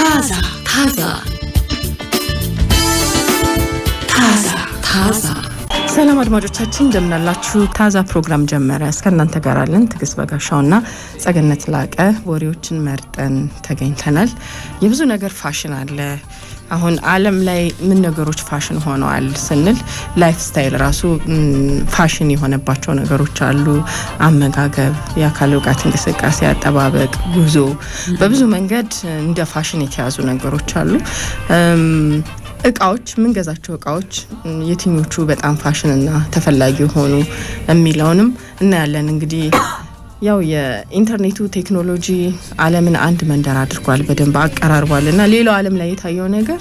ታዛ ሰላም አድማጮቻችን እንደምናላችሁ ታዛ ፕሮግራም ጀመረ እስከናንተ ጋር አለን ትግስት በጋሻውና ጸገነት ላቀ ወሬዎችን መርጠን ተገኝተናል የብዙ ነገር ፋሽን አለ አሁን ዓለም ላይ ምን ነገሮች ፋሽን ሆነዋል ስንል ላይፍ ስታይል ራሱ ፋሽን የሆነባቸው ነገሮች አሉ አመጋገብ የአካል ብቃት እንቅስቃሴ አጠባበቅ ጉዞ በብዙ መንገድ እንደ ፋሽን የተያዙ ነገሮች አሉ እቃዎች ምን ገዛቸው እቃዎች የትኞቹ በጣም ፋሽንና ተፈላጊ ሆኑ የሚለውንም እና ያለን እንግዲህ ያው የኢንተርኔቱ ቴክኖሎጂ ዓለምን አንድ መንደር አድርጓል በደንብ አቀራርቧልና ሌላው ዓለም ላይ የታየው ነገር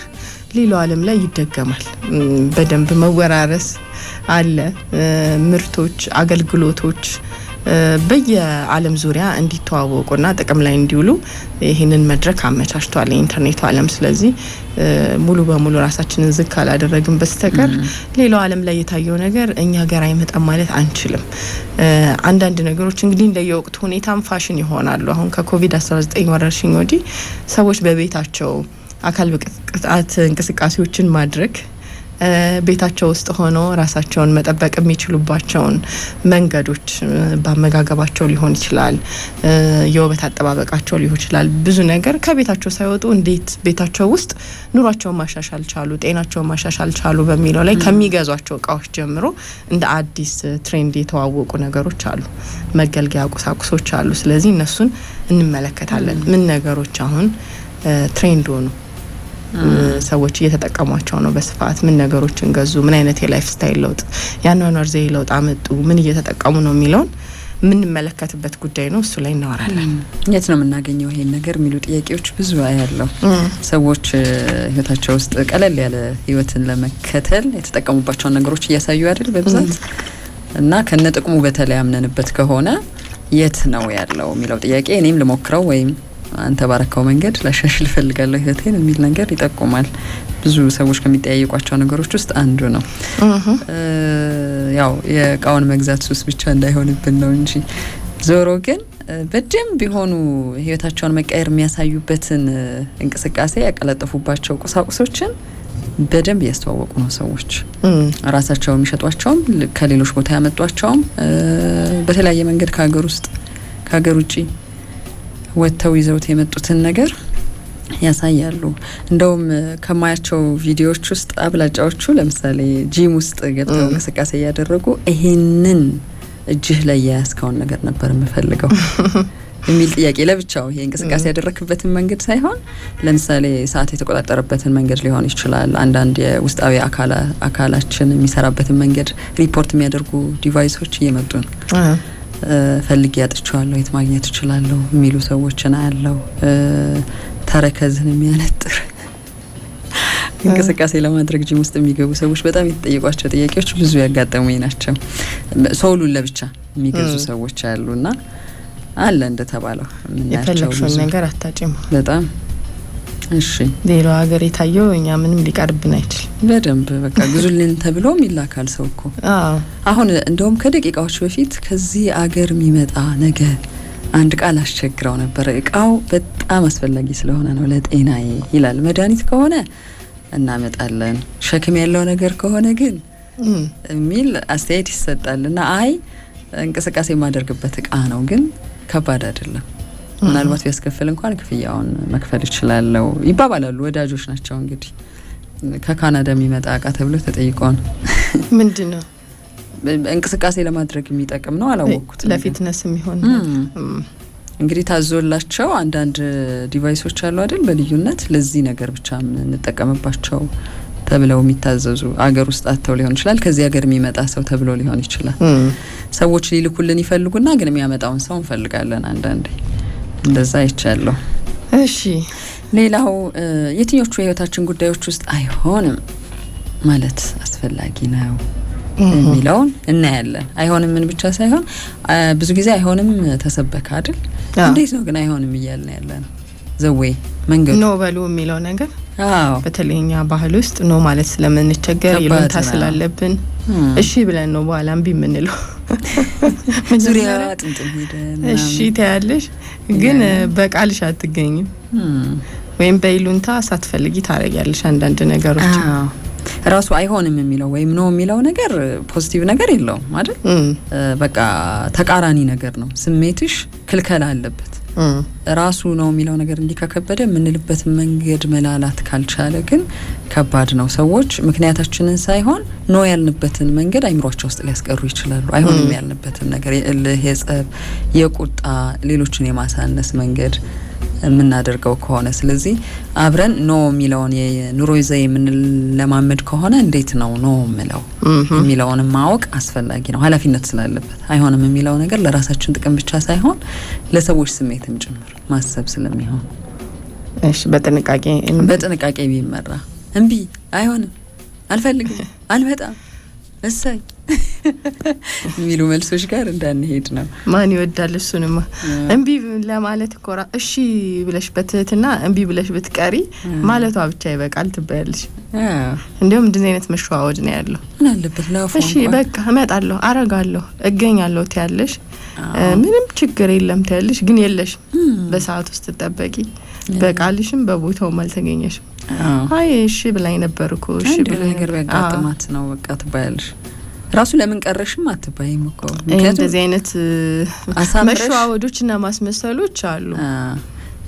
ሌላው ዓለም ላይ ይደገማል በደንብ መወራረስ አለ ምርቶች አገልግሎቶች በየዓለም ዙሪያ እንዲተዋወቁና ጥቅም ላይ እንዲውሉ ይሄንን መድረክ አመቻችቷል ኢንተርኔቱ ዓለም ስለዚህ ሙሉ በሙሉ ራሳችንን ዝቅ አላደረግን በስተቀር ሌላው ዓለም ላይ የታየው ነገር እኛ ጋር አይመጣም ማለት አንችልም አንዳንድ ነገሮች እንግዲህ እንደየወቅቱ ሁኔታም ፋሽን ይሆናሉ አሁን ከኮቪድ-19 ወረርሽኝ ወዲህ ሰዎች በቤታቸው አካል ብቃት እንቅስቃሴዎችን ማድረግ ቤታቸው ውስጥ ሆኖ ራሳቸውን መጠበቅ የሚችሉባቸውን መንገዶች በአመጋገባቸው ሊሆን ይችላል የውበት አጠባበቃቸው ሊሆን ይችላል ብዙ ነገር ከቤታቸው ሳይወጡ እንዴት ቤታቸው ውስጥ ኑሯቸውን ማሻሻል ቻሉ ጤናቸውን ማሻሻል ቻሉ በሚለው ላይ ከሚገዟቸው እቃዎች ጀምሮ እንደ አዲስ ትሬንድ የተዋወቁ ነገሮች አሉ መገልገያ ቁሳቁሶች አሉ ስለዚህ እነሱን እንመለከታለን ምን ነገሮች አሁን ትሬንድ ሆኑ ሰዎች እየተጠቀሟቸው ነው በስፋት ምን ነገሮችን ገዙ ምን አይነት የላይፍ ስታይል ለውጥ ያኗኗር ዘይቤ ለውጥ አመጡ ምን እየተጠቀሙ ነው የሚለውን ምን መለከትበት ጉዳይ ነው እሱ ላይ እናወራለን የት ነው የምናገኘው ይሄን ነገር የሚሉ ጥያቄዎች ብዙ አያለው ሰዎች ህይወታቸው ውስጥ ቀለል ያለ ህይወትን ለመከተል የተጠቀሙባቸው ነገሮች እያሳዩ አይደል በብዛት እና ከነጥቅሙ በተለይ አምነንበት ከሆነ የት ነው ያለው የሚለው ጥያቄ እኔም ልሞክረው ወይም አንተ ባረከው መንገድ ላሻሽል ፈልጋለሁ ህይወቴን የሚል ነገር ይጠቁማል ብዙ ሰዎች ከሚጠያየቋቸው ነገሮች ውስጥ አንዱ ነው ያው የቃውን መግዛት ሱስ ብቻ እንዳይሆንብን ነው እንጂ ዞሮ ግን በደም ቢሆኑ ህይወታቸውን መቀየር የሚያሳዩበትን እንቅስቃሴ ያቀላጠፉባቸው ቁሳቁሶችን በደንብ ያስተዋወቁ ነው ሰዎች ራሳቸው የሚሸጧቸውም ከሌሎች ቦታ ያመጧቸውም በተለያየ መንገድ ከሀገር ውስጥ ከሀገር ውጪ ወጥተው ይዘውት የመጡትን ነገር ያሳያሉ እንደውም ከማያቸው ቪዲዮዎች ውስጥ አብላጫዎቹ ለምሳሌ ጂም ውስጥ ገብተው እንቅስቃሴ ያደረጉ ይሄንን እጅህ ላይ ያስካውን ነገር ነበር የምፈልገው የሚል ጥያቄ ለብቻው ይሄ እንቅስቃሴ ያደረክበትን መንገድ ሳይሆን ለምሳሌ ሰዓት የተቆጣጠረበትን መንገድ ሊሆን ይችላል አንዳንድ የውስጣዊ አካላችን የሚሰራበትን መንገድ ሪፖርት የሚያደርጉ ዲቫይሶች እየመጡ ነው ፈልግ ያጥቻለሁ የት ማግኘት እችላለሁ የሚሉ ሰዎችን አያለው ተረከዝን የሚያነጥር እንቅስቃሴ ለማድረግ ጂም ውስጥ የሚገቡ ሰዎች በጣም የተጠየቋቸው ጥያቄዎች ብዙ ያጋጠሙኝ ናቸው ሶሉን ለብቻ የሚገዙ ሰዎች አሉና አለ እንደተባለው የፈለግሽው ነገር አታጭም በጣም እሺ ሌላው ሀገር የታየው እኛ ምንም ሊቀርብን አይችል በደንብ በቃ ግዙልን ተብሎም ይላካል ሰው እኮ አሁን እንደውም ከደቂቃዎች በፊት ከዚህ ሀገር የሚመጣ ነገር አንድ ቃል አስቸግረው ነበር እቃው በጣም አስፈላጊ ስለሆነ ነው ለጤናዬ ይላል መድኃኒት ከሆነ እናመጣለን ሸክም ያለው ነገር ከሆነ ግን የሚል አስተያየት ይሰጣልና አይ እንቅስቃሴ የማደርግበት እቃ ነው ግን ከባድ አይደለም ምናልባት ቢያስከፍል እንኳን ክፍያውን መክፈል ይችላልው ይባባላሉ ወዳጆች ናቸው እንግዲህ ከካናዳ የሚመጣ እቃ ተብሎ ተጠይቀው ነው ምንድነው እንቅስቃሴ ለማድረግ የሚጠቅም ነው አላወኩት ለፊትነስ የሚሆን እንግዲህ ታዞላቸው አንዳንድ ዲቫይሶች አሉ አይደል በልዩነት ለዚህ ነገር ብቻ እንጠቀምባቸው ተብለው የሚታዘዙ አገር ውስጥ አጥተው ሊሆን ይችላል ከዚህ ሀገር የሚመጣ ሰው ተብሎ ሊሆን ይችላል ሰዎች ሊልኩልን ይፈልጉና ግን የሚያመጣውን ሰው እንፈልጋለን አንዳንዴ እንደዛ ይቻላል እሺ ሌላው የትኞቹ የህይወታችን ጉዳዮች ውስጥ አይሆንም ማለት አስፈላጊ ነው የሚለውን እናያለን አይሆንም ምን ብቻ ሳይሆን ብዙ ጊዜ አይሆንም ተሰበከ አይደል እንዴት ነው ግን አይሆንም ይያልን ያለነው ዘዌ መንገድ ነው በሉ የሚለው ነገር በተለይኛ ባህል ውስጥ ነው ማለት ስለምንቸገር ይሉንታ ስላለብን እሺ ብለን ነው በኋላ እምቢ ምንለው ዙሪያ ጥንጥም ሄደን እሺ ታያለሽ ግን በቃልሽ አትገኝም ወይም በይሉንታ ሳትፈልጊ ታረጋለሽ አንዳንድ ነገሮች ራሱ አይሆንም የሚለው ወይም ነው የሚለው ነገር ፖዚቲቭ ነገር የለውም አይደል? በቃ ተቃራኒ ነገር ነው። ስሜትሽ ክልከላ አለበት። ራሱ ነው የሚለው ነገር እንዲከከበደ ምንልበት መንገድ መላላት ካልቻለ ግን ከባድ ነው። ሰዎች ምክንያታችንን ሳይሆን ነው ያልንበትን መንገድ አይምሮአቸው ውስጥ ሊያስቀሩ ይችላሉ። አይሆንም ያልንበትን ነገር የእልህ፣ የጸብ፣ የቁጣ፣ ሌሎችን የማሳነስ መንገድ የምናደርገው ከሆነ ስለዚህ አብረን ኖ የሚለውን የኑሮ ዘዬ የምንለማመድ ከሆነ እንዴት ነው ኖ የሚለው የሚለውን ማወቅ አስፈላጊ ነው። ኃላፊነት ስላለበት አይሆንም የሚለው ነገር ለራሳችን ጥቅም ብቻ ሳይሆን ለሰዎች ስሜትም ጭምር ማሰብ ስለሚሆን እሺ በጥንቃቄ ቢመራ እምቢ አይሆንም፣ አልፈልግም፣ አልመጣም፣ እሰይ የሚሉ መልሶች ጋር እንዳንሄድ ነው። ማን ይወዳል እሱንማ? እምቢ ለማለት እኮ እሺ ብለሽ በትህትና እምቢ ብለሽ ብትቀሪ ማለቷ ብቻ ይበቃል ትባያለሽ። እንደውም እንደዚህ አይነት መሸዋወድ ነው ያለው። ምን አለበት ላፉ እሺ በቃ እመጣለሁ፣ አረጋለሁ፣ እገኛለሁ ትያለሽ፣ ምንም ችግር የለም ትያለሽ፣ ግን የለሽ በሰዓት ውስጥ ተጠበቂ፣ በቃልሽም በቦታውም አልተገኘሽም። አይ እሺ ብላኝ ነበርኩ እሺ ብሎ ነገር በቃጥማት ነው በቃ ትባያለሽ። ራሱ ለምን ቀረሽም አትባይም እኮ እንደዚህ አይነት መሸዋወዶችና ማስመሰሎች አሉ።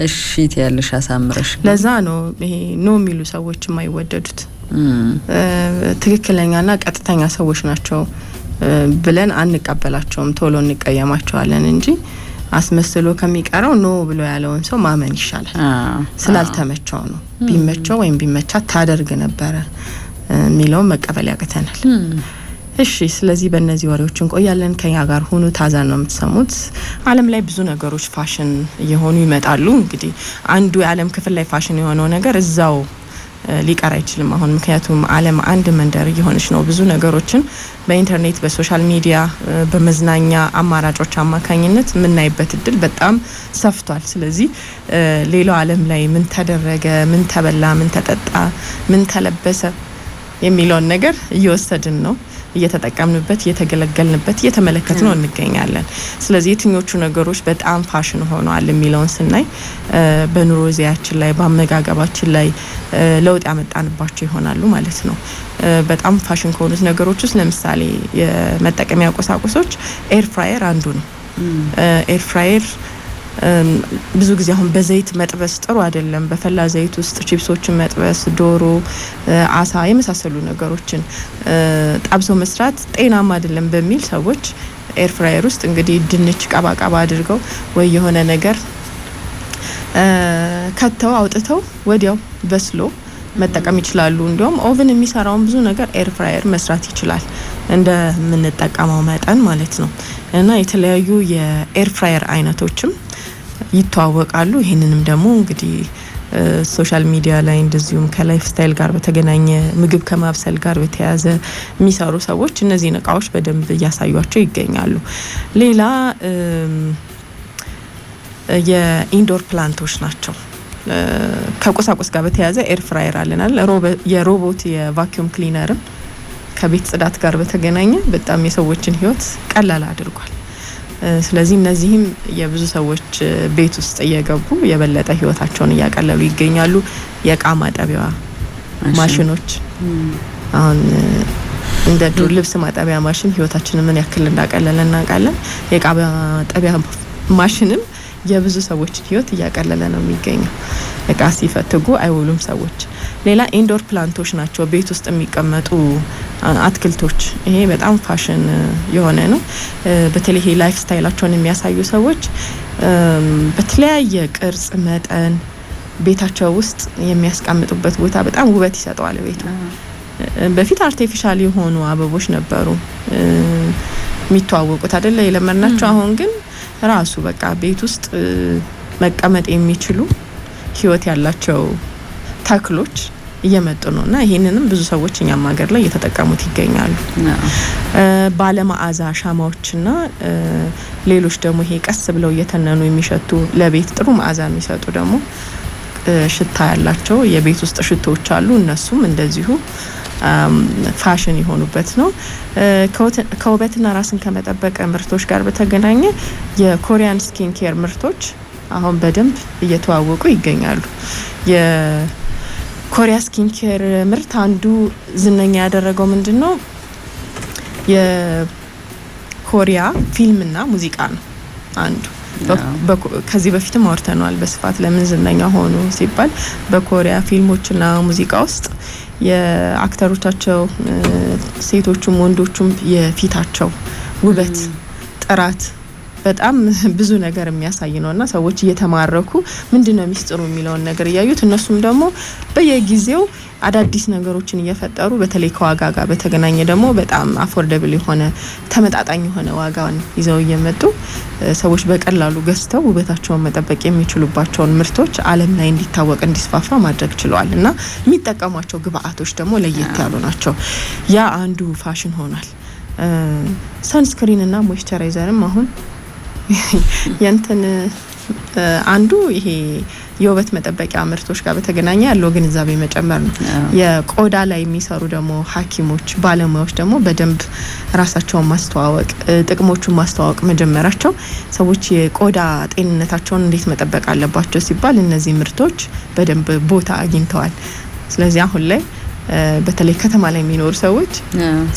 እሺ ትያለሽ አሳምረሽ። ለዛ ነው ይሄ ኖ የሚሉ ሰዎች የማይወደዱት። ትክክለኛና ቀጥተኛ ሰዎች ናቸው ብለን አንቀበላቸውም፣ ቶሎ እንቀየማቸዋለን እንጂ አስመስሎ ከሚቀረው ኖ ብሎ ያለውን ሰው ማመን ይሻላል። ስላልተመቸው ነው። ቢመቸው ወይም ቢመቻት ታደርግ ነበረ የሚለውን መቀበል ያቅተናል። እሺ ስለዚህ በእነዚህ ወሬዎች እንቆያለን። ከኛ ጋር ሁኑ። ታዛን ነው የምትሰሙት። ዓለም ላይ ብዙ ነገሮች ፋሽን እየሆኑ ይመጣሉ። እንግዲህ አንዱ የዓለም ክፍል ላይ ፋሽን የሆነው ነገር እዛው ሊቀር አይችልም አሁን። ምክንያቱም ዓለም አንድ መንደር እየሆነች ነው። ብዙ ነገሮችን በኢንተርኔት፣ በሶሻል ሚዲያ፣ በመዝናኛ አማራጮች አማካኝነት የምናይበት እድል በጣም ሰፍቷል። ስለዚህ ሌላው ዓለም ላይ ምን ተደረገ፣ ምን ተበላ፣ ምን ተጠጣ፣ ምን ተለበሰ የሚለውን ነገር እየወሰድን ነው፣ እየተጠቀምንበት፣ እየተገለገልንበት፣ እየተመለከት ነው እንገኛለን። ስለዚህ የትኞቹ ነገሮች በጣም ፋሽን ሆነዋል የሚለውን ስናይ በኑሮ ዜያችን ላይ፣ በአመጋገባችን ላይ ለውጥ ያመጣንባቸው ይሆናሉ ማለት ነው። በጣም ፋሽን ከሆኑት ነገሮች ውስጥ ለምሳሌ የመጠቀሚያ ቁሳቁሶች ኤር ፍራየር አንዱ ነው። ኤር ፍራየር ብዙ ጊዜ አሁን በዘይት መጥበስ ጥሩ አይደለም። በፈላ ዘይት ውስጥ ቺፕሶችን መጥበስ፣ ዶሮ፣ አሳ የመሳሰሉ ነገሮችን ጣብሶ መስራት ጤናማ አይደለም በሚል ሰዎች ኤር ፍራየር ውስጥ እንግዲህ ድንች ቀባቀባ አድርገው ወይ የሆነ ነገር ከተው አውጥተው ወዲያው በስሎ መጠቀም ይችላሉ። እንዲሁም ኦቨን የሚሰራውን ብዙ ነገር ኤር ፍራየር መስራት ይችላል እንደምንጠቀመው መጠን ማለት ነው። እና የተለያዩ የኤር ፍራየር አይነቶችም ይተዋወቃሉ። ይህንንም ደግሞ እንግዲህ ሶሻል ሚዲያ ላይ እንደዚሁም ከላይፍ ስታይል ጋር በተገናኘ ምግብ ከማብሰል ጋር በተያያዘ የሚሰሩ ሰዎች እነዚህን እቃዎች በደንብ እያሳዩቸው ይገኛሉ። ሌላ የኢንዶር ፕላንቶች ናቸው። ከቁሳቁስ ጋር በተያያዘ ኤር ፍራየር አለናል። የሮቦት የቫኪዩም ክሊነርም ከቤት ጽዳት ጋር በተገናኘ በጣም የሰዎችን ህይወት ቀላል አድርጓል። ስለዚህ እነዚህም የብዙ ሰዎች ቤት ውስጥ እየገቡ የበለጠ ህይወታቸውን እያቀለሉ ይገኛሉ። የእቃ ማጠቢያ ማሽኖች አሁን እንደ ልብስ ማጠቢያ ማሽን ህይወታችንን ምን ያክል እንዳቀለለ እናውቃለን። የእቃ ማጠቢያ ማሽንም የብዙ ሰዎች ህይወት እያቀለለ ነው የሚገኘው። እቃ ሲፈትጉ አይውሉም ሰዎች። ሌላ ኢንዶር ፕላንቶች ናቸው፣ ቤት ውስጥ የሚቀመጡ አትክልቶች። ይሄ በጣም ፋሽን የሆነ ነው። በተለይ ይሄ ላይፍ ስታይላቸውን የሚያሳዩ ሰዎች በተለያየ ቅርጽ፣ መጠን ቤታቸው ውስጥ የሚያስቀምጡበት ቦታ በጣም ውበት ይሰጠዋል ቤቱ። በፊት አርቲፊሻል የሆኑ አበቦች ነበሩ የሚተዋወቁት አይደለ የለመድናቸው። አሁን ግን ራሱ በቃ ቤት ውስጥ መቀመጥ የሚችሉ ህይወት ያላቸው ተክሎች እየመጡ ነውና ይሄንንም ብዙ ሰዎች እኛም ሀገር ላይ እየተጠቀሙት ይገኛሉ። ባለመዓዛ ሻማዎችና ሌሎች ደግሞ ይሄ ቀስ ብለው እየተነኑ የሚሸቱ ለቤት ጥሩ መዓዛ የሚሰጡ ደግሞ ሽታ ያላቸው የቤት ውስጥ ሽቶዎች አሉ። እነሱም እንደዚሁ ፋሽን የሆኑበት ነው። ከውበትና ራስን ከመጠበቅ ምርቶች ጋር በተገናኘ የኮሪያን ስኪን ኬር ምርቶች አሁን በደንብ እየተዋወቁ ይገኛሉ። የኮሪያ ስኪን ኬር ምርት አንዱ ዝነኛ ያደረገው ምንድነው? የኮሪያ ፊልምና ሙዚቃ ነው አንዱ። ከዚህ በፊትም አውርተናል በስፋት ለምን ዝነኛ ሆኑ ሲባል በኮሪያ ፊልሞችና ሙዚቃ ውስጥ የአክተሮቻቸው ሴቶቹም ወንዶቹም የፊታቸው ውበት ጥራት በጣም ብዙ ነገር የሚያሳይ ነውና ሰዎች እየተማረኩ ምንድነው ሚስጥሩ የሚለውን ነገር እያዩት እነሱም ደግሞ በየጊዜው አዳዲስ ነገሮችን እየፈጠሩ በተለይ ከዋጋ ጋር በተገናኘ ደግሞ በጣም አፎርደብል የሆነ ተመጣጣኝ የሆነ ዋጋን ይዘው እየመጡ ሰዎች በቀላሉ ገዝተው ውበታቸውን መጠበቅ የሚችሉባቸውን ምርቶች ዓለም ላይ እንዲታወቅ እንዲስፋፋ ማድረግ ችለዋል እና የሚጠቀሟቸው ግብአቶች ደግሞ ለየት ያሉ ናቸው። ያ አንዱ ፋሽን ሆኗል። ሰንስክሪን እና ሞይስቸራይዘርም አሁን ያንተን አንዱ ይሄ የውበት መጠበቂያ ምርቶች ጋር በተገናኘ ያለው ግንዛቤ መጨመር ነው። የቆዳ ላይ የሚሰሩ ደግሞ ሐኪሞች ባለሙያዎች ደግሞ በደንብ ራሳቸውን ማስተዋወቅ ጥቅሞቹን ማስተዋወቅ መጀመራቸው ሰዎች የቆዳ ጤንነታቸውን እንዴት መጠበቅ አለባቸው ሲባል እነዚህ ምርቶች በደንብ ቦታ አግኝተዋል። ስለዚህ አሁን ላይ በተለይ ከተማ ላይ የሚኖሩ ሰዎች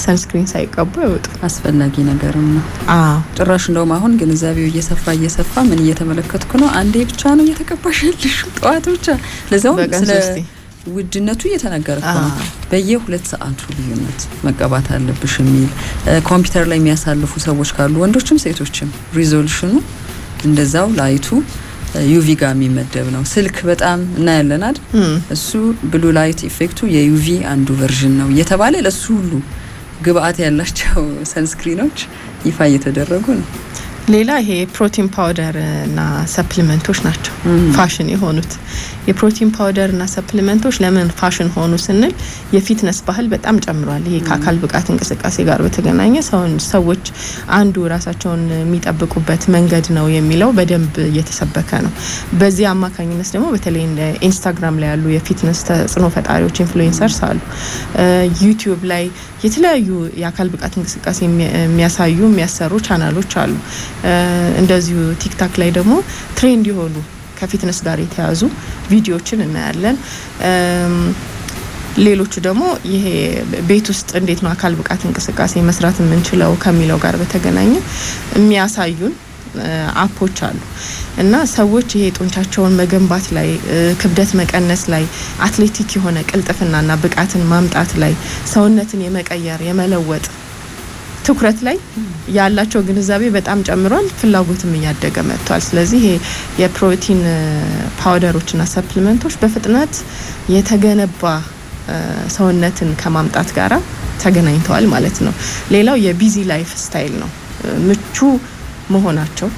ሰንስክሪን ሳይቀቡ አይወጡ አስፈላጊ ነገርም ነው። ጭራሽ እንደውም አሁን ግንዛቤው እየሰፋ ምን እየተመለከትኩ ነው፣ አንዴ ብቻ ነው እየተቀባሽልሽ ጠዋት ብቻ ለዛው ስለ ውድነቱ እየተነገረ ነው። በየ2 ሰዓቱ ልዩነት መቀባት አለብሽ የሚል ኮምፒውተር ላይ የሚያሳልፉ ሰዎች ካሉ ወንዶችም ሴቶችም ሪዞሉሽኑ እንደዛው ላይቱ ዩቪ ጋር የሚመደብ ነው። ስልክ በጣም እናያለን አይደል? እሱ ብሉ ላይት ኢፌክቱ የዩቪ አንዱ ቨርዥን ነው እየተባለ ለሱ ሁሉ ግብአት ያላቸው ሰንስክሪኖች ይፋ እየተደረጉ ነው። ሌላ ይሄ ፕሮቲን ፓውደር እና ሰፕሊመንቶች ናቸው ፋሽን የሆኑት። የፕሮቲን ፓውደር እና ሰፕሊመንቶች ለምን ፋሽን ሆኑ ስንል የፊትነስ ባህል በጣም ጨምሯል። ይሄ ከአካል ብቃት እንቅስቃሴ ጋር በተገናኘ ሰዎች አንዱ ራሳቸውን የሚጠብቁበት መንገድ ነው የሚለው በደንብ እየተሰበከ ነው። በዚህ አማካኝነት ደግሞ በተለይ እንደ ኢንስታግራም ላይ ያሉ የፊትነስ ተጽዕኖ ፈጣሪዎች ኢንፍሉዌንሰርስ አሉ። ዩቲዩብ ላይ የተለያዩ የአካል ብቃት እንቅስቃሴ የሚያሰሩ ቻናሎች አሉ። እንደዚሁ ቲክታክ ላይ ደግሞ ትሬንድ የሆኑ ከፊትነስ ጋር የተያዙ ቪዲዮዎችን እናያለን። ሌሎቹ ደግሞ ይሄ ቤት ውስጥ እንዴት ነው አካል ብቃት እንቅስቃሴ መስራት የምንችለው ከሚለው ጋር በተገናኘ የሚያሳዩን አፖች አሉ እና ሰዎች ይሄ ጡንቻቸውን መገንባት ላይ ክብደት መቀነስ ላይ አትሌቲክ የሆነ ቅልጥፍናና ብቃትን ማምጣት ላይ ሰውነትን የመቀየር የመለወጥ ትኩረት ላይ ያላቸው ግንዛቤ በጣም ጨምሯል። ፍላጎትም እያደገ መጥቷል። ስለዚህ ይሄ የፕሮቲን ፓውደሮችና ሰፕሊመንቶች በፍጥነት የተገነባ ሰውነትን ከማምጣት ጋራ ተገናኝተዋል ማለት ነው። ሌላው የቢዚ ላይፍ ስታይል ነው። ምቹ መሆናቸው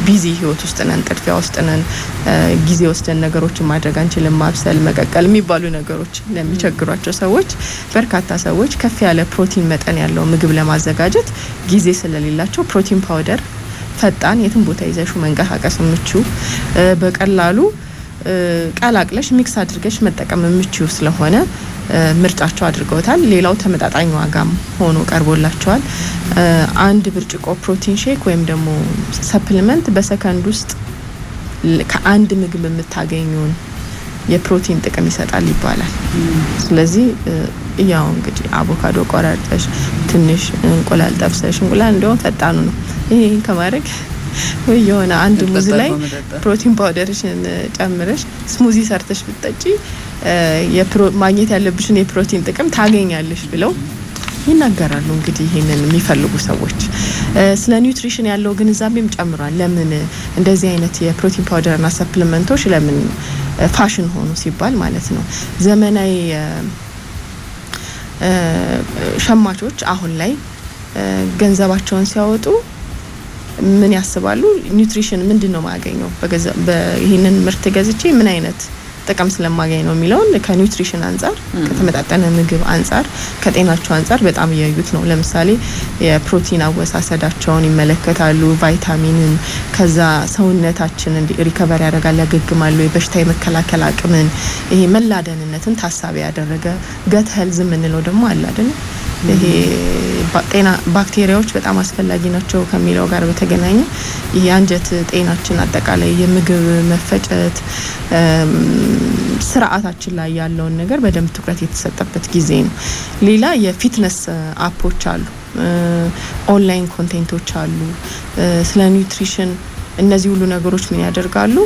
ቢዚ ህይወት ውስጥ ነን፣ ጥድፊያ ውስጥ ነን፣ ጊዜ ወስደን ነገሮችን ማድረግ አንችልም፣ ማብሰል መቀቀል የሚባሉ ነገሮች ለሚቸግሯቸው ሰዎች በርካታ ሰዎች ከፍ ያለ ፕሮቲን መጠን ያለው ምግብ ለማዘጋጀት ጊዜ ስለሌላቸው ፕሮቲን ፓውደር ፈጣን የትም ቦታ ይዘሹ መንቀሳቀስ ምቹ በቀላሉ ቀላቅለሽ ሚክስ አድርገሽ መጠቀም ምቹ ስለሆነ ምርጫቸው አድርገውታል። ሌላው ተመጣጣኝ ዋጋም ሆኖ ቀርቦላቸዋል። አንድ ብርጭቆ ፕሮቲን ሼክ ወይም ደግሞ ሰፕሊመንት በሰከንድ ውስጥ ከአንድ ምግብ የምታገኙን የፕሮቲን ጥቅም ይሰጣል ይባላል። ስለዚህ ያው እንግዲህ አቮካዶ ቆራርጠሽ ትንሽ እንቁላል ጠብሰሽ እንቁላል እንደውም ፈጣኑ ነው ይሄን ከማድረግ ወይ የሆነ አንድ ሙዝ ላይ ፕሮቲን ፓውደርሽን ጨምረሽ ስሙዚ ሰርተሽ ብትጠጪ ማግኘት ያለብሽን የፕሮቲን ጥቅም ታገኛለሽ ብለው ይናገራሉ። እንግዲህ ይሄንን የሚፈልጉ ሰዎች ስለ ኒውትሪሽን ያለው ግንዛቤም ጨምሯል። ለምን እንደዚህ አይነት የፕሮቲን ፓውደርና ሰፕሊመንቶች ለምን ፋሽን ሆኑ ሲባል ማለት ነው ዘመናዊ ሸማቾች አሁን ላይ ገንዘባቸውን ሲያወጡ ምን ያስባሉ? ኒውትሪሽን ምንድነው ማገኘው ይሄንን ምርት ገዝቼ ምን አይነት ጥቅም ስለማገኝ ነው የሚለውን ከኒውትሪሽን አንፃር ከተመጣጠነ ምግብ አንፃር ከጤናቸው አንፃር በጣም እያዩት ነው። ለምሳሌ የፕሮቲን አወሳሰዳቸውን ይመለከታሉ፣ ቫይታሚንን፣ ከዛ ሰውነታችን ሪከቨር ያደርጋል፣ ያገግማል፣ የበሽታ የመከላከል አቅምን ይሄ መላደንነትን ታሳቢ ያደረገ ገት ሄልዝ የምንለው ደግሞ አለ አይደል? ይሄ ጤና ባክቴሪያዎች በጣም አስፈላጊ ናቸው ከሚለው ጋር በተገናኘ ይሄ አንጀት ጤናችን አጠቃላይ የምግብ መፈጨት ስርዓታችን ላይ ያለውን ነገር በደንብ ትኩረት የተሰጠበት ጊዜ ነው። ሌላ የፊትነስ አፖች አሉ፣ ኦንላይን ኮንቴንቶች አሉ ስለ ኒውትሪሽን። እነዚህ ሁሉ ነገሮች ምን ያደርጋሉ?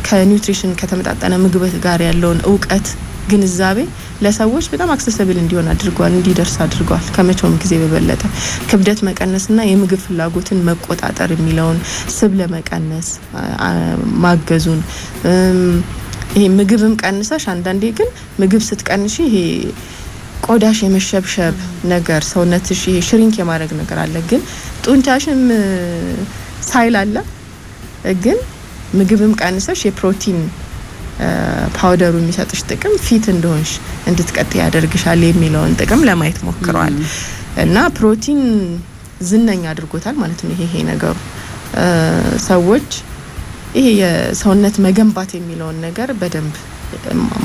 ከኒውትሪሽን ከተመጣጠነ ምግብ ጋር ያለውን እውቀት ግንዛቤ ለሰዎች በጣም አክሰሰብል እንዲሆን አድርጓል፣ እንዲደርስ አድርጓል። ከመቼውም ጊዜ በበለጠ ክብደት መቀነስና የምግብ ፍላጎትን መቆጣጠር የሚለውን ስብ ለመቀነስ ማገዙን ይሄ ምግብም ቀንሰሽ አንዳንዴ ግን ምግብ ስትቀንሺ ይሄ ቆዳሽ የመሸብሸብ ነገር ሰውነትሽ ይሄ ሽሪንክ የማድረግ ነገር አለ። ግን ጡንቻሽም ሳይል አለ። ግን ምግብም ቀንሰሽ የፕሮቲን ፓውደሩ የሚሰጥሽ ጥቅም ፊት እንደሆንሽ እንድትቀጥ ያደርግሻል የሚለውን ጥቅም ለማየት ሞክረዋል። እና ፕሮቲን ዝነኛ አድርጎታል ማለት ነው። ይሄ ነገሩ ሰዎች ይሄ የሰውነት መገንባት የሚለውን ነገር በደንብ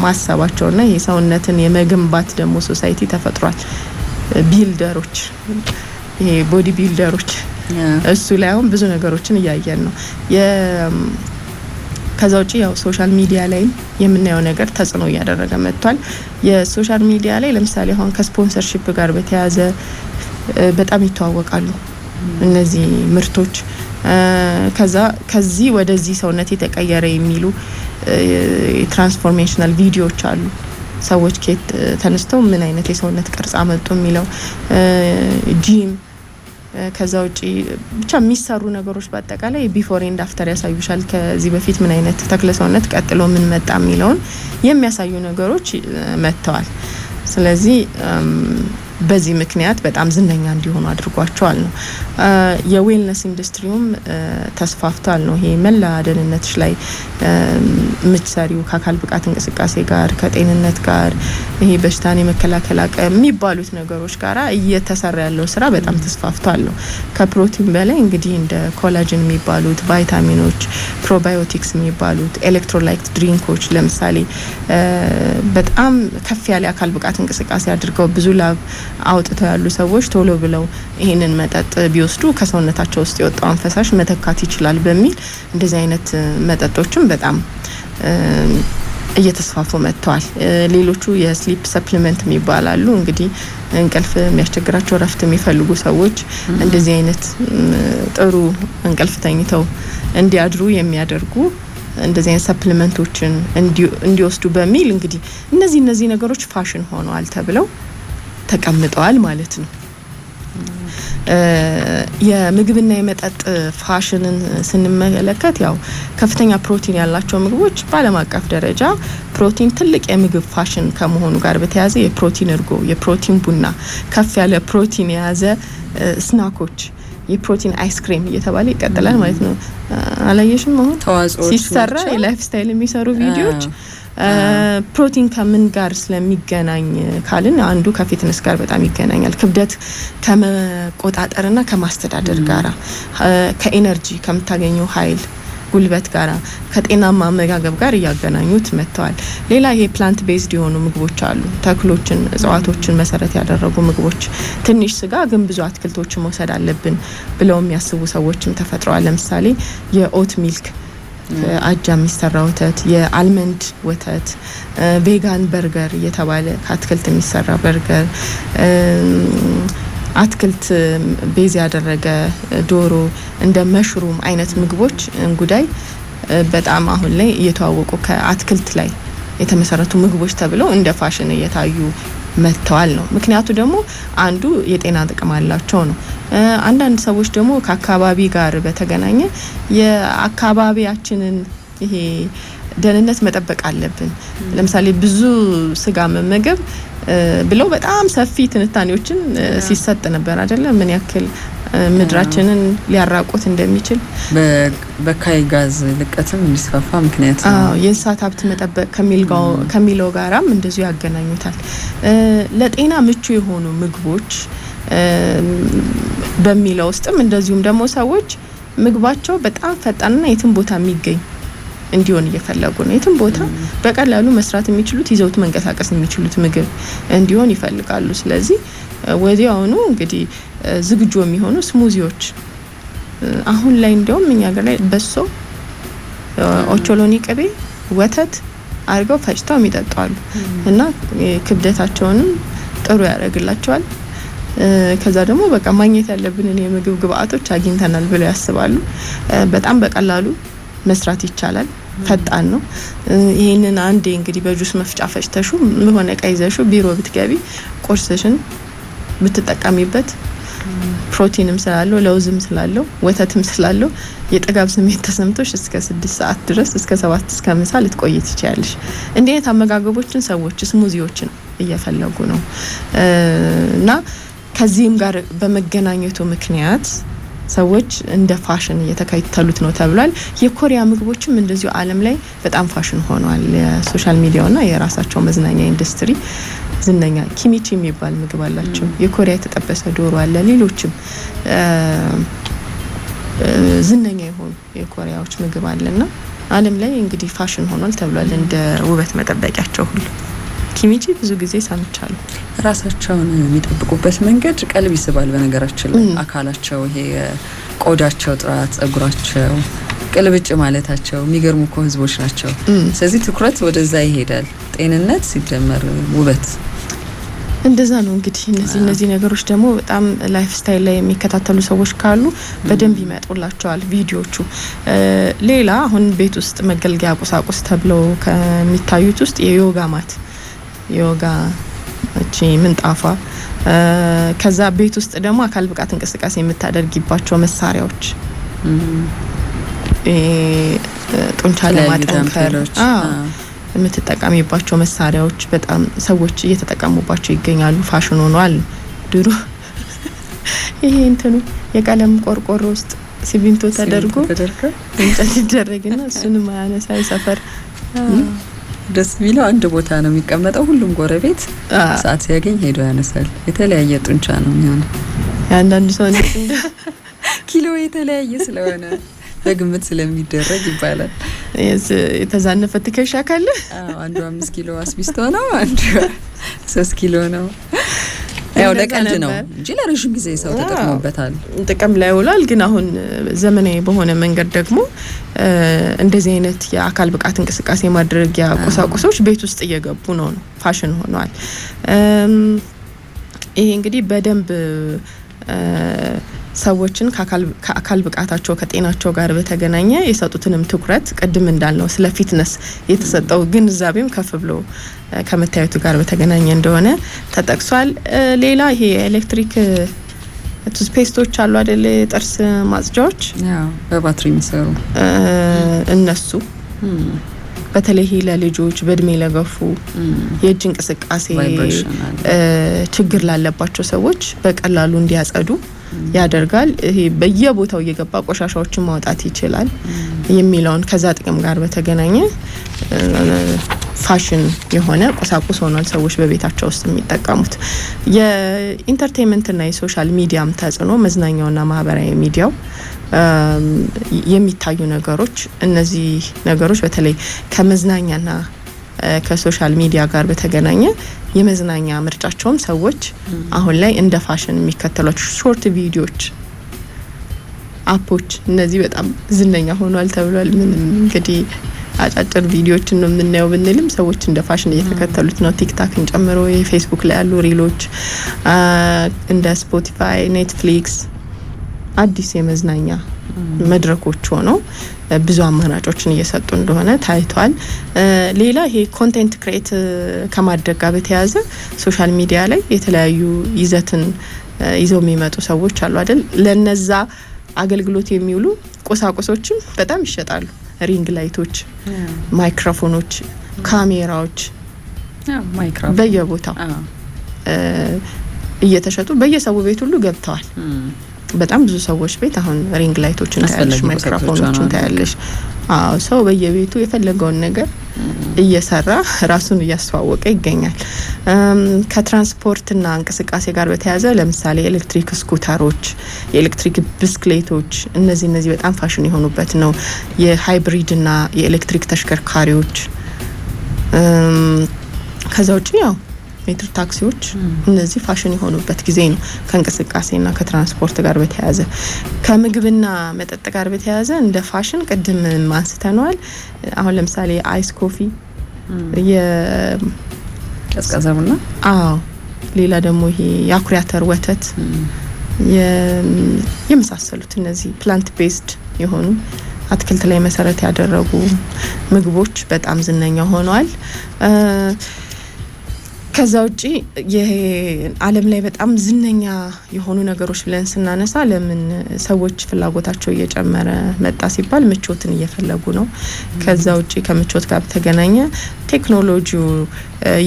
ማሰባቸውና ይሄ ሰውነትን የመገንባት ደግሞ ሶሳይቲ ተፈጥሯል። ቢልደሮች ይሄ ቦዲ ቢልደሮች እሱ ላይ አሁን ብዙ ነገሮችን እያየን ነው። ከዛ ውጪ ያው ሶሻል ሚዲያ ላይ የምናየው ነገር ተጽዕኖ እያደረገ መጥቷል። የሶሻል ሚዲያ ላይ ለምሳሌ አሁን ከስፖንሰርሺፕ ጋር በተያያዘ በጣም ይተዋወቃሉ እነዚህ ምርቶች። ከዚህ ወደዚህ ሰውነት የተቀየረ የሚሉ ትራንስፎርሜሽናል ቪዲዮዎች አሉ። ሰዎች ከየት ተነስተው ምን አይነት የሰውነት ቅርጽ አመጡ የሚለው ጂም ከዛ ውጪ ብቻ የሚሰሩ ነገሮች በአጠቃላይ ቢፎር ኤንድ አፍተር ያሳዩሻል። ከዚህ በፊት ምን አይነት ተክለ ሰውነት ቀጥሎ ምን መጣ የሚለውን የሚያሳዩ ነገሮች መጥተዋል። ስለዚህ በዚህ ምክንያት በጣም ዝነኛ እንዲሆኑ አድርጓቸዋል ነው። የዌልነስ ኢንዱስትሪውም ተስፋፍቷል ነው። ይሄ መላ ደህንነትሽ ላይ ምትሰሪው ከአካል ብቃት እንቅስቃሴ ጋር ከጤንነት ጋር ይሄ በሽታን የመከላከል አቅም የሚባሉት ነገሮች ጋር እየተሰራ ያለው ስራ በጣም ተስፋፍቷል ነው። ከፕሮቲን በላይ እንግዲህ እንደ ኮላጅን የሚባሉት ቫይታሚኖች፣ ፕሮባዮቲክስ የሚባሉት ኤሌክትሮላይት ድሪንኮች ለምሳሌ በጣም ከፍ ያለ አካል ብቃት እንቅስቃሴ አድርገው ብዙ ላብ አውጥተው ያሉ ሰዎች ቶሎ ብለው ይሄንን መጠጥ ቢወስዱ ከሰውነታቸው ውስጥ የወጣውን ፈሳሽ መተካት ይችላል በሚል እንደዚህ አይነት መጠጦችም በጣም እየተስፋፉ መጥተዋል። ሌሎቹ የስሊፕ ሰፕሊመንት የሚባላሉ እንግዲህ እንቅልፍ የሚያስቸግራቸው ረፍት የሚፈልጉ ሰዎች እንደዚህ አይነት ጥሩ እንቅልፍ ተኝተው እንዲያድሩ የሚያደርጉ እንደዚህ አይነት ሰፕሊመንቶችን እንዲወስዱ በሚል እንግዲህ እነዚህ ነገሮች ፋሽን ሆነዋል ተብለው ተቀምጠዋል ማለት ነው። የምግብና የመጠጥ ፋሽንን ስንመለከት ያው ከፍተኛ ፕሮቲን ያላቸው ምግቦች በዓለም አቀፍ ደረጃ ፕሮቲን ትልቅ የምግብ ፋሽን ከመሆኑ ጋር በተያያዘ የፕሮቲን እርጎ፣ የፕሮቲን ቡና፣ ከፍ ያለ ፕሮቲን የያዘ ስናኮች፣ የፕሮቲን አይስክሬም እየተባለ ይቀጥላል ማለት ነው። አላየሽም? አሁን ሲሰራ የላይፍ ስታይል የሚሰሩ ቪዲዮዎች ፕሮቲን ከምን ጋር ስለሚገናኝ ካልን አንዱ ከፊትነስ ጋር በጣም ይገናኛል። ክብደት ከመቆጣጠርና ከማስተዳደር ጋራ ከኤነርጂ ከምታገኘው ኃይል ጉልበት ጋራ ከጤናማ አመጋገብ ጋር እያገናኙት መጥተዋል። ሌላ ይሄ ፕላንት ቤዝድ የሆኑ ምግቦች አሉ። ተክሎችን፣ እጽዋቶችን መሰረት ያደረጉ ምግቦች፣ ትንሽ ስጋ ግን ብዙ አትክልቶችን መውሰድ አለብን ብለው የሚያስቡ ሰዎችም ተፈጥረዋል። ለምሳሌ የኦት ሚልክ አጃ የሚሰራ ወተት፣ የአልመንድ ወተት፣ ቬጋን በርገር እየተባለ ከአትክልት የሚሰራ በርገር፣ አትክልት ቤዝ ያደረገ ዶሮ፣ እንደ መሽሩም አይነት ምግቦች እንጉዳይ በጣም አሁን ላይ እየተዋወቁ ከአትክልት ላይ የተመሰረቱ ምግቦች ተብለው እንደ ፋሽን እየታዩ መጥተዋል ነው። ምክንያቱ ደግሞ አንዱ የጤና ጥቅም አላቸው ነው። አንዳንድ ሰዎች ደግሞ ከአካባቢ ጋር በተገናኘ የአካባቢያችንን ይሄ ደህንነት መጠበቅ አለብን፣ ለምሳሌ ብዙ ስጋ መመገብ ብለው በጣም ሰፊ ትንታኔዎችን ሲሰጥ ነበር አይደለ? ምን ያክል ምድራችንን ሊያራቁት እንደሚችል በካይ ጋዝ ልቀትም እንዲስፋፋ ምክንያት ነው። የእንስሳት ሀብት መጠበቅ ከሚለው ጋራም እንደዚሁ ያገናኙታል። ለጤና ምቹ የሆኑ ምግቦች በሚለው ውስጥም እንደዚሁም ደግሞ ሰዎች ምግባቸው በጣም ፈጣንና የትም ቦታ የሚገኝ እንዲሆን እየፈለጉ ነው። የትም ቦታ በቀላሉ መስራት የሚችሉት ይዘውት መንቀሳቀስ የሚችሉት ምግብ እንዲሆን ይፈልጋሉ። ስለዚህ ወዲያውኑ እንግዲህ ዝግጁ የሚሆኑ ስሙዚዎች አሁን ላይ እንደውም እኛ ሀገር ላይ በሶ፣ ኦቾሎኒ ቅቤ፣ ወተት አድርገው ፈጭተው የሚጠጣሉ እና ክብደታቸውንም ጥሩ ያደርግላቸዋል። ከዛ ደግሞ በቃ ማግኘት ያለብንን የምግብ ግብአቶች አግኝተናል ብለው ያስባሉ። በጣም በቀላሉ መስራት ይቻላል። ፈጣን ነው። ይሄንን አንዴ እንግዲህ በጁስ መፍጫ ፈጭተሹ ሆነ ቀይዘሹ ቢሮ ብትገቢ ቁርስሽን ብትጠቀሚበት ፕሮቲንም ስላለው ለውዝም ስላለው ወተትም ስላለው የጥጋብ ስሜት ተሰምቶሽ እስከ 6 ሰዓት ድረስ እስከ 7 እስከ ምሳ ልትቆይ ትችያለሽ። እንዲህ አይነት አመጋገቦችን ሰዎች ስሙዚዎችን እየፈለጉ ነው እና ከዚህም ጋር በመገናኘቱ ምክንያት ሰዎች እንደ ፋሽን እየተከተሉት ነው ተብሏል። የኮሪያ ምግቦችም እንደዚሁ ዓለም ላይ በጣም ፋሽን ሆነዋል። የሶሻል ሚዲያውና የራሳቸው መዝናኛ ኢንዱስትሪ ዝነኛ ኪሚቺ የሚባል ምግብ አላቸው። የኮሪያ የተጠበሰ ዶሮ አለ። ሌሎችም ዝነኛ የሆኑ የኮሪያዎች ምግብ አለና ዓለም ላይ እንግዲህ ፋሽን ሆኗል ተብሏል። እንደ ውበት መጠበቂያቸው ሁሉ ኪሚቺ ብዙ ጊዜ ሰምቻለሁ። ራሳቸውን የሚጠብቁበት መንገድ ቀልብ ይስባል። በነገራችን ላይ አካላቸው፣ ይሄ ቆዳቸው ጥራት፣ ጸጉራቸው ቅልብጭ ማለታቸው የሚገርሙ እኮ ህዝቦች ናቸው። ስለዚህ ትኩረት ወደዛ ይሄዳል። ጤንነት ሲጀመር ውበት እንደዛ ነው። እንግዲህ እነዚህ ነገሮች ደግሞ በጣም ላይፍ ስታይል ላይ የሚከታተሉ ሰዎች ካሉ በደንብ ይመጡላቸዋል ቪዲዮቹ። ሌላ አሁን ቤት ውስጥ መገልገያ ቁሳቁስ ተብለው ከሚታዩት ውስጥ የዮጋ ማት፣ ዮጋ እቺ ምንጣፏ፣ ከዛ ቤት ውስጥ ደግሞ አካል ብቃት እንቅስቃሴ የምታደርጊባቸው መሳሪያዎች፣ ጡንቻ ለማጠንከር የምትጠቀሚባቸው መሳሪያዎች በጣም ሰዎች እየተጠቀሙባቸው ይገኛሉ። ፋሽን ሆኗል። ድሮ ይሄ እንትኑ የቀለም ቆርቆሮ ውስጥ ሲሚንቶ ተደርጎ እንጨት ይደረግና እሱንም አያነሳ ሰፈር ደስ የሚለው አንድ ቦታ ነው የሚቀመጠው። ሁሉም ጎረቤት ሰዓት ሲያገኝ ሄዶ ያነሳል። የተለያየ ጡንቻ ነው የሚሆነው። አንዳንድ ሰው እንደ ኪሎ የተለያየ ስለሆነ በግምት ስለሚደረግ ይባላል። የተዛነፈ ትከሻ ካለ አንዱ 5 ኪሎ አስቢስቶ ነው፣ አንዱ 3 ኪሎ ነው። ያው ለቀልድ ነው እንጂ ለረጅም ጊዜ ሰው ተጠቅሞበታል፣ ጥቅም ላይ ውሏል። ግን አሁን ዘመናዊ በሆነ መንገድ ደግሞ እንደዚህ አይነት የአካል ብቃት እንቅስቃሴ ማድረጊያ ቁሳቁሶች ቤት ውስጥ እየገቡ ነው፣ ፋሽን ሆኗል። ይሄ እንግዲህ በደንብ ሰዎችን ከአካል ብቃታቸው ከጤናቸው ጋር በተገናኘ የሰጡትንም ትኩረት ቅድም እንዳልነው ስለ ፊትነስ የተሰጠው ግንዛቤም ከፍ ብሎ ከመታየቱ ጋር በተገናኘ እንደሆነ ተጠቅሷል። ሌላ ይሄ ኤሌክትሪክ ቱስፔስቶች አሉ አይደል? ጥርስ ማጽጃዎች በባትሪ የሚሰሩ እነሱ በተለይ ለልጆች በእድሜ ለገፉ የእጅ እንቅስቃሴ ችግር ላለባቸው ሰዎች በቀላሉ እንዲያጸዱ ያደርጋል። ይሄ በየቦታው እየገባ ቆሻሻዎችን ማውጣት ይችላል የሚለውን ከዛ ጥቅም ጋር በተገናኘ ፋሽን የሆነ ቁሳቁስ ሆኗል ሰዎች በቤታቸው ውስጥ የሚጠቀሙት። የኢንተርቴይንመንትና የሶሻል ሚዲያም ተጽዕኖ፣ መዝናኛውና ማህበራዊ ሚዲያው የሚታዩ ነገሮች፣ እነዚህ ነገሮች በተለይ ከመዝናኛና ከሶሻል ሚዲያ ጋር በተገናኘ የመዝናኛ ምርጫቸውም ሰዎች አሁን ላይ እንደ ፋሽን የሚከተሏቸው ሾርት ቪዲዮዎች፣ አፖች እነዚህ በጣም ዝነኛ ሆኗል ተብሏል። ምንም እንግዲህ አጫጭር ቪዲዮዎችን ነው የምናየው ብንልም ሰዎች እንደ ፋሽን እየተከተሉት ነው። ቲክታክን ጨምሮ የፌስቡክ ላይ ያሉ ሪሎች እንደ ስፖቲፋይ፣ ኔትፍሊክስ አዲስ የመዝናኛ መድረኮች ሆነው ብዙ አማራጮችን እየሰጡ እንደሆነ ታይቷል። ሌላ ይሄ ኮንቴንት ክሬት ከማድረግ ጋር በተያያዘ ሶሻል ሚዲያ ላይ የተለያዩ ይዘትን ይዘው የሚመጡ ሰዎች አሉ አይደል? ለነዛ አገልግሎት የሚውሉ ቁሳቁሶችም በጣም ይሸጣሉ። ሪንግ ላይቶች፣ ማይክሮፎኖች፣ ካሜራዎች በየቦታው እየተሸጡ በየሰው ቤት ሁሉ ገብተዋል። በጣም ብዙ ሰዎች ቤት አሁን ሪንግ ላይቶችን ታያለሽ፣ ማይክሮፎኖችን ታያለሽ። ሰው በየቤቱ የፈለገውን ነገር እየሰራ ራሱን እያስተዋወቀ ይገኛል። ከትራንስፖርትና እንቅስቃሴ ጋር በተያያዘ ለምሳሌ ኤሌክትሪክ ስኩተሮች፣ የኤሌክትሪክ ብስክሌቶች እነዚህ በጣም ፋሽን የሆኑበት ነው። የሃይብሪድና የኤሌክትሪክ ተሽከርካሪዎች ከዛ ውጪ ያው ሜትር ታክሲዎች እነዚህ ፋሽን የሆኑበት ጊዜ ነው። ከእንቅስቃሴና ከትራንስፖርት ጋር በተያያዘ ከምግብና መጠጥ ጋር በተያያዘ እንደ ፋሽን ቅድም አንስተናል። አሁን ለምሳሌ አይስ ኮፊ ቀዝቃዛ ቡና ሌላ ደግሞ ይሄ የአኩሪ አተር ወተት የመሳሰሉት እነዚህ ፕላንት ቤዝድ የሆኑ አትክልት ላይ መሰረት ያደረጉ ምግቦች በጣም ዝነኛ ሆነዋል። ከዛ ውጪ የዓለም ላይ በጣም ዝነኛ የሆኑ ነገሮች ብለን ስናነሳ ለምን ሰዎች ፍላጎታቸው እየጨመረ መጣ ሲባል ምቾትን እየፈለጉ ነው። ከዛ ውጪ ከምቾት ጋር በተገናኘ ቴክኖሎጂው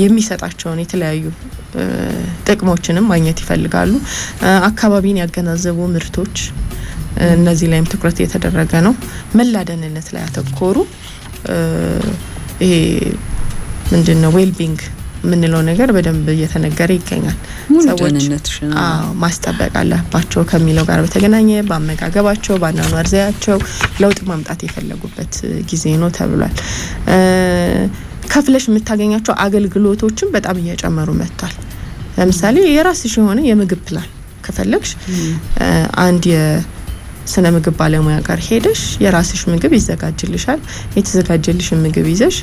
የሚሰጣቸውን የተለያዩ ጥቅሞችንም ማግኘት ይፈልጋሉ። አካባቢን ያገናዘቡ ምርቶች እነዚህ ላይም ትኩረት እየተደረገ ነው። መላደንነት ላይ ያተኮሩ ይሄ ምንድነው ዌልቢንግ ምንለው ነገር በደንብ እየተነገረ ይገኛል። ሰዎች ማስጠበቅ አለባቸው ከሚለው ጋር በተገናኘ በአመጋገባቸው በአኗኗር ዘያቸው ለውጥ ማምጣት የፈለጉበት ጊዜ ነው ተብሏል። ከፍለሽ የምታገኛቸው አገልግሎቶችም በጣም እየጨመሩ መጥቷል። ለምሳሌ የራስሽ የሆነ የምግብ ፕላን ከፈለግሽ አንድ ስነ ምግብ ባለሙያ ጋር ሄደሽ የራስሽ ምግብ ይዘጋጅልሻል። የተዘጋጀልሽ ምግብ ይዘሽ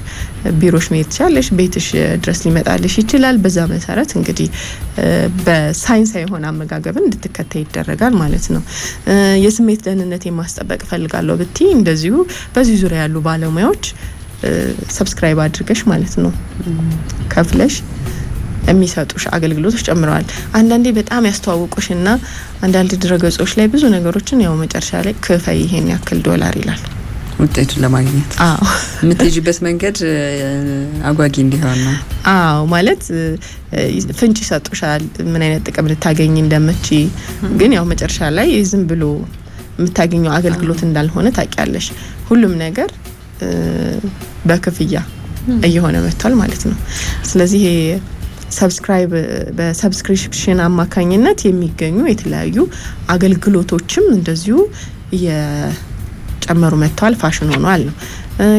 ቢሮሽ መሄድ ትችላለሽ። ቤትሽ ድረስ ሊመጣልሽ ይችላል። በዛ መሰረት እንግዲህ በሳይንሳዊ የሆነ አመጋገብን እንድትከተይ ይደረጋል ማለት ነው። የስሜት ደህንነት የማስጠበቅ ፈልጋለሁ ብቲ እንደዚሁ በዚህ ዙሪያ ያሉ ባለሙያዎች ሰብስክራይብ አድርገሽ ማለት ነው ከፍለሽ የሚሰጡሽ አገልግሎቶች ጨምረዋል። አንዳንዴ በጣም ያስተዋውቁሽና አንዳንድ ድረገጾች ላይ ብዙ ነገሮችን ያው መጨረሻ ላይ ክፈይ ይሄን ያክል $1 ይላል ውጤቱን ለማግኘት። የምትሄጂበት መንገድ አጓጊ እንዲሆን ነው። ማለት ፍንጭ ይሰጡሻል ምን አይነት ጥቅም ልታገኝ እንደምትቺ። ግን ያው መጨረሻ ላይ ዝም ብሎ የምታገኘው አገልግሎት እንዳልሆነ ታውቂያለሽ። ሁሉም ነገር በክፍያ እየሆነ መጥቷል ማለት ነው። ስለዚህ ሰብስክራይብ በሰብስክሪፕሽን አማካኝነት የሚገኙ የተለያዩ አገልግሎቶችም እንደዚሁ እየጨመሩ መጥተዋል፣ ፋሽን ሆኗል ነው።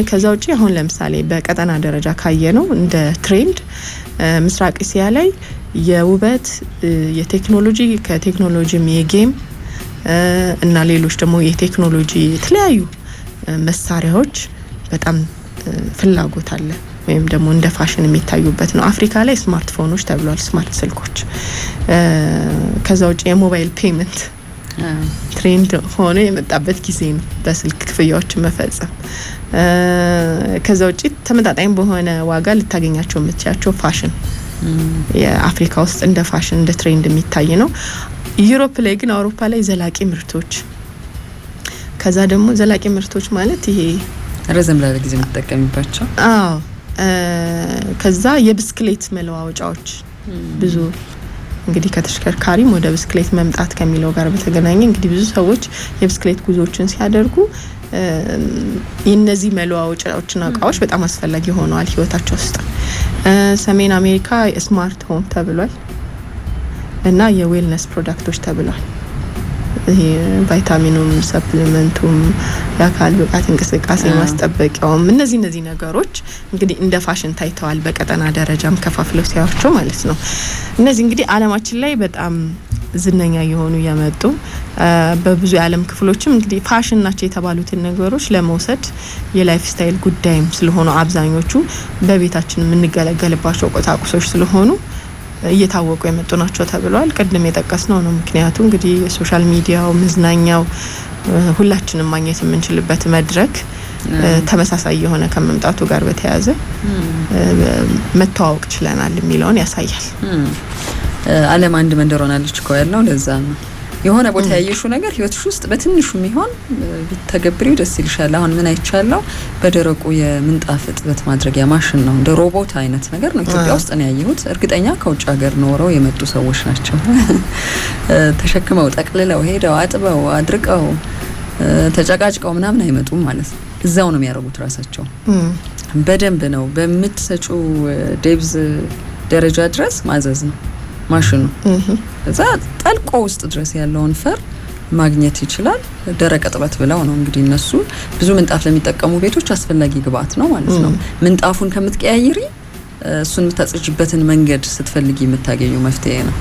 ከዛ ውጪ አሁን ለምሳሌ በቀጠና ደረጃ ካየነው እንደ ትሬንድ ምስራቅ እስያ ላይ የውበት የቴክኖሎጂ ከቴክኖሎጂም የጌም እና ሌሎች ደግሞ የቴክኖሎጂ የተለያዩ መሳሪያዎች በጣም ፍላጎት አለ ወይም ደግሞ እንደ ፋሽን የሚታዩበት ነው። አፍሪካ ላይ ስማርትፎኖች ተብሏል፣ ስማርት ስልኮች። ከዛ ውጪ የሞባይል ፔመንት ትሬንድ ሆኖ የመጣበት ጊዜ ነው፣ በስልክ ክፍያዎችን መፈጸም። ከዛ ውጪ ተመጣጣኝ በሆነ ዋጋ ልታገኛቸው የምትችያቸው ፋሽን የአፍሪካ ውስጥ እንደ ፋሽን እንደ ትሬንድ የሚታይ ነው። ዩሮፕ ላይ ግን አውሮፓ ላይ ዘላቂ ምርቶች፣ ከዛ ደግሞ ዘላቂ ምርቶች ማለት ይሄ ረዘም ላለ ጊዜ የምትጠቀሚባቸው ከዛ የብስክሌት መለዋወጫዎች ብዙ እንግዲህ ከተሽከርካሪም ወደ ብስክሌት መምጣት ከሚለው ጋር በተገናኘ እንግዲህ ብዙ ሰዎች የብስክሌት ጉዞዎችን ሲያደርጉ የነዚህ መለዋወጫዎችና እቃዎች በጣም አስፈላጊ ሆነዋል ህይወታቸው ውስጥ። ሰሜን አሜሪካ ስማርት ሆም ተብሏል እና የዌልነስ ፕሮዳክቶች ተብሏል። ይሄ ቫይታሚኑም ሰፕሊመንቱም የአካል ብቃት እንቅስቃሴ ማስጠበቂያውም እነዚህ ነገሮች እንግዲህ እንደ ፋሽን ታይተዋል። በቀጠና ደረጃም ከፋፍለው ሲያዩቸው ማለት ነው። እነዚህ እንግዲህ ዓለማችን ላይ በጣም ዝነኛ የሆኑ ያመጡ በብዙ የዓለም ክፍሎችም እንግዲህ ፋሽን ናቸው የተባሉትን ነገሮች ለመውሰድ የላይፍ ስታይል ጉዳይም ስለሆኑ አብዛኞቹ በቤታችን የምንገለገልባቸው ቁሳቁሶች ስለሆኑ እየታወቁ የመጡ ናቸው ተብሏል። ቅድም የጠቀስነው ነው። ምክንያቱ እንግዲህ ሶሻል ሚዲያው መዝናኛው ሁላችንም ማግኘት የምንችልበት መድረክ ተመሳሳይ የሆነ ከመምጣቱ ጋር በተያያዘ መተዋወቅ ችለናል የሚለውን ያሳያል። ዓለም አንድ መንደር ሆናለች እኮ ያለው ለዛ ነው። የሆነ ቦታ ያየሽው ነገር ህይወትሽ ውስጥ በትንሹም ይሆን ቢተገብሪው ደስ ይልሻል። አሁን ምን አይቻለሁ በደረቁ የምንጣፍ እጥበት ማድረጊያ ማሽን ነው እንደ ሮቦት አይነት ነገር ነው ኢትዮጵያ ውስጥ ነው ያየሁት። እርግጠኛ ከውጭ ሀገር ኖረው የመጡ ሰዎች ናቸው። ተሸክመው ጠቅልለው ሄደው አጥበው አድርቀው ተጨቃጭቀው ምናምን አይመጡም ማለት ነው። እዛው ነው የሚያደርጉት ራሳቸው። በደንብ ነው በምትሰጩ ዴብዝ ደረጃ ድረስ ማዘዝ ነው ማሽኑ። እዛ ጠልቆ ውስጥ ድረስ ያለውን ፈር ማግኘት ይችላል። ደረቅ እጥበት ብለው ነው እንግዲህ እነሱ ብዙ ምንጣፍ ለሚጠቀሙ ቤቶች አስፈላጊ ግብአት ነው ማለት ነው። ምንጣፉን ከምትቀያይሪ እሱን የምታጽጅበትን መንገድ ስትፈልጊ የምታገኘው መፍትሄ ነው።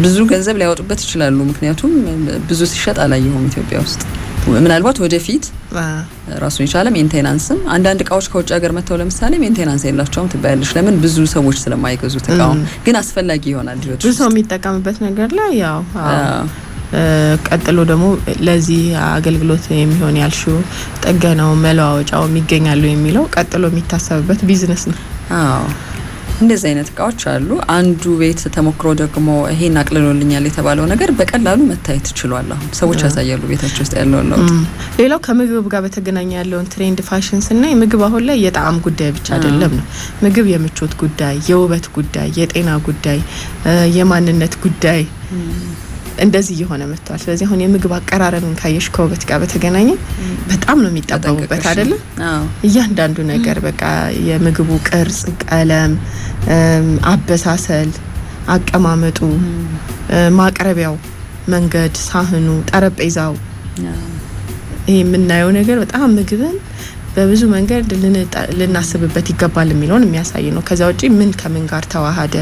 ብዙ ገንዘብ ሊያወጡበት ይችላሉ። ምክንያቱም ብዙ ሲሸጥ አላየሁም ኢትዮጵያ ውስጥ። ምናልባት ወደፊት ራሱን የቻለ ሜንቴናንስም አንዳንድ እቃዎች ከውጭ ሀገር መጥተው ለምሳሌ ሜንቴናንስ የላቸውም ትባያለሽ። ለምን ብዙ ሰዎች ስለማይገዙት እቃው ግን አስፈላጊ ይሆናል ህይወት ብዙ ሰው የሚጠቀምበት ነገር ላይ ያው ቀጥሎ ደግሞ ለዚህ አገልግሎት የሚሆን ያልሽው ጥገናው መለዋወጫው የሚገኛሉ የሚለው ቀጥሎ የሚታሰብበት ቢዝነስ ነው። እንደዚህ አይነት እቃዎች አሉ። አንዱ ቤት ተሞክሮ ደግሞ ይሄን አቅልሎልኛል የተባለው ነገር በቀላሉ መታየት ይችላል። አሁን ሰዎች ያሳያሉ ቤታቸው ውስጥ ያለው ለውጥ። ሌላው ከምግብ ጋር በተገናኘ ያለውን ትሬንድ ፋሽን ስናይ ምግብ አሁን ላይ የጣዕም ጉዳይ ብቻ አይደለም ነው። ምግብ የምቾት ጉዳይ፣ የውበት ጉዳይ፣ የጤና ጉዳይ፣ የማንነት ጉዳይ እንደዚህ እየሆነ መጥቷል። ስለዚህ አሁን የምግብ አቀራረብን ካየሽ ከውበት ጋር በተገናኘ በጣም ነው የሚጠበቁበት አይደለ? እያንዳንዱ ነገር በቃ የምግቡ ቅርጽ፣ ቀለም፣ አበሳሰል፣ አቀማመጡ፣ ማቅረቢያው መንገድ፣ ሳህኑ፣ ጠረጴዛው ይሄ የምናየው ነገር በጣም ምግብን በብዙ መንገድ ልናስብበት ይገባል የሚለውን የሚያሳይ ነው። ከዛ ውጪ ምን ከምን ጋር ተዋሃደ፣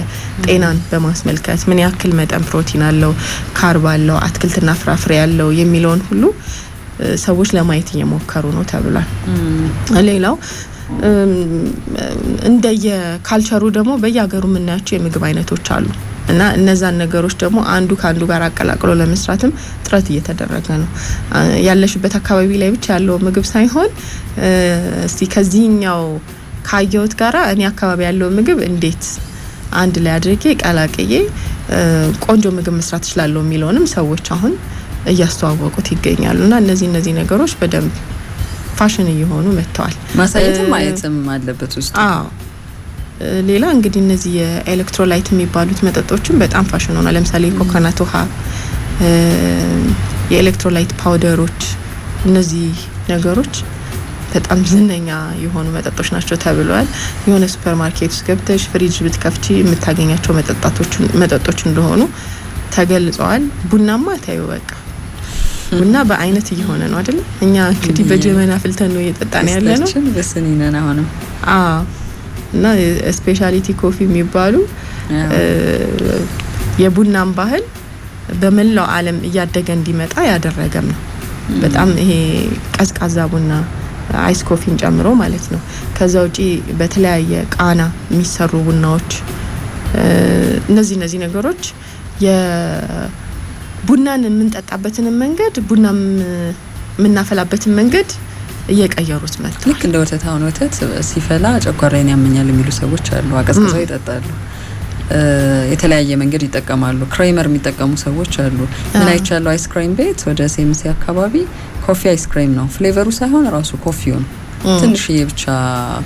ጤናን በማስመልከት ምን ያክል መጠን ፕሮቲን አለው፣ ካርብ አለው፣ አትክልትና ፍራፍሬ ያለው የሚለውን ሁሉ ሰዎች ለማየት እየሞከሩ ነው ተብሏል። ሌላው እንደየ ካልቸሩ ደግሞ በየሀገሩ የምናያቸው የምግብ አይነቶች አሉ እና እነዛን ነገሮች ደግሞ አንዱ ካንዱ ጋር አቀላቅሎ ለመስራትም ጥረት እየተደረገ ነው። ያለሽበት አካባቢ ላይ ብቻ ያለው ምግብ ሳይሆን እስቲ ከዚህኛው ካየሁት ጋራ እኔ አካባቢ ያለው ምግብ እንዴት አንድ ላይ አድርጌ ቀላቅዬ ቆንጆ ምግብ መስራት እችላለሁ የሚለውንም ሰዎች አሁን እያስተዋወቁት ይገኛሉና እነዚህ ነገሮች በደንብ ፋሽን እየሆኑ መጥተዋል። ማሳየትም ማየትም አለበት ውስጥ። ሌላ እንግዲህ እነዚህ የኤሌክትሮላይት የሚባሉት መጠጦችን በጣም ፋሽን ሆኗል። ለምሳሌ ኮኮናት ውሃ፣ የኤሌክትሮላይት ፓውደሮች፣ እነዚህ ነገሮች በጣም ዝነኛ የሆኑ መጠጦች ናቸው ተብለዋል። የሆነ ሱፐር ማርኬት ውስጥ ገብተሽ ፍሪጅ ብትከፍቺ የምታገኛቸው መጠጦች እንደሆኑ ተገልጸዋል። ቡናማ ታዩ በቃ ቡና በአይነት እየሆነ ነው አይደል? እኛ እንግዲህ በጀመና ፍልተን ነው እየጠጣን ያለ ነው። በስኒነን አሁንም እና ስፔሻሊቲ ኮፊ የሚባሉ የቡናን ባህል በመላው ዓለም እያደገ እንዲመጣ ያደረገም ነው። በጣም ይሄ ቀዝቃዛ ቡና አይስ ኮፊን ጨምሮ ማለት ነው። ከዛ ውጪ በተለያየ ቃና የሚሰሩ ቡናዎች እነዚህ ነገሮች ቡናን የምንጠጣበትን መንገድ ቡና የምናፈላበትን መንገድ እየቀየሩት መጥተዋል። ልክ እንደ ወተት አሁን ወተት ሲፈላ ጨጓራዬን ያመኛል የሚሉ ሰዎች አሉ። አቀዝቅዘው ይጠጣሉ። የተለያየ መንገድ ይጠቀማሉ። ክሬመር የሚጠቀሙ ሰዎች አሉ። ምን አይቻለሁ አይስክሬም ቤት ወደ ሴምሲ አካባቢ ኮፊ አይስክሬም ነው ፍሌቨሩ ሳይሆን ራሱ ኮፊው ነው። ትንሽዬ ብቻ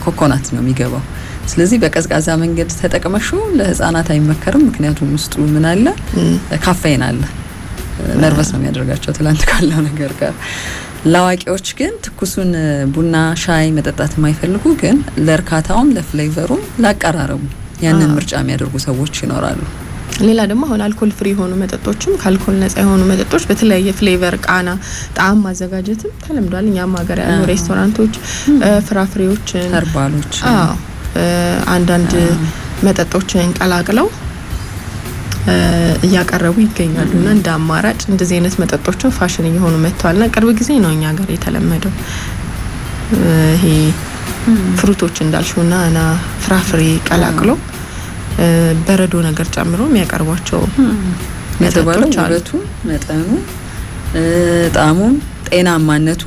ኮኮናት ነው የሚገባው። ስለዚህ በቀዝቃዛ መንገድ ተጠቅመሹ ለህፃናት አይመከርም። ምክንያቱም ውስጡ ምን አለ? ካፌን አለ። ነርቨስ ነው የሚያደርጋቸው ትላንት ካለው ነገር ጋር። ለአዋቂዎች ግን ትኩሱን ቡና ሻይ መጠጣት የማይፈልጉ ግን ለእርካታውም ለፍሌቨሩም ላቀራረቡ ያንን ምርጫ የሚያደርጉ ሰዎች ይኖራሉ። ሌላ ደግሞ አሁን አልኮል ፍሪ የሆኑ መጠጦችም ከአልኮል ነጻ የሆኑ መጠጦች በተለያየ ፍሌቨር ቃና ጣዕም ማዘጋጀትም ተለምዷል። እኛም ሀገር ያሉ ሬስቶራንቶች ፍራፍሬዎችን ኸርባሎች አንዳንድ መጠጦችን ቀላቅለው እያቀረቡ ይገኛሉና እንደ አማራጭ እንደዚህ አይነት መጠጦችን ፋሽን እየሆኑ መጥተዋልና ቅርብ ጊዜ ነው እኛ ሀገር የተለመደው። ይሄ ፍሩቶች እንዳልሽውና እና ፍራፍሬ ቀላቅሎ በረዶ ነገር ጨምሮ የሚያቀርቧቸው መጠጦች አሉ። መጠኑ፣ ጣዕሙ፣ ጤናማነቱ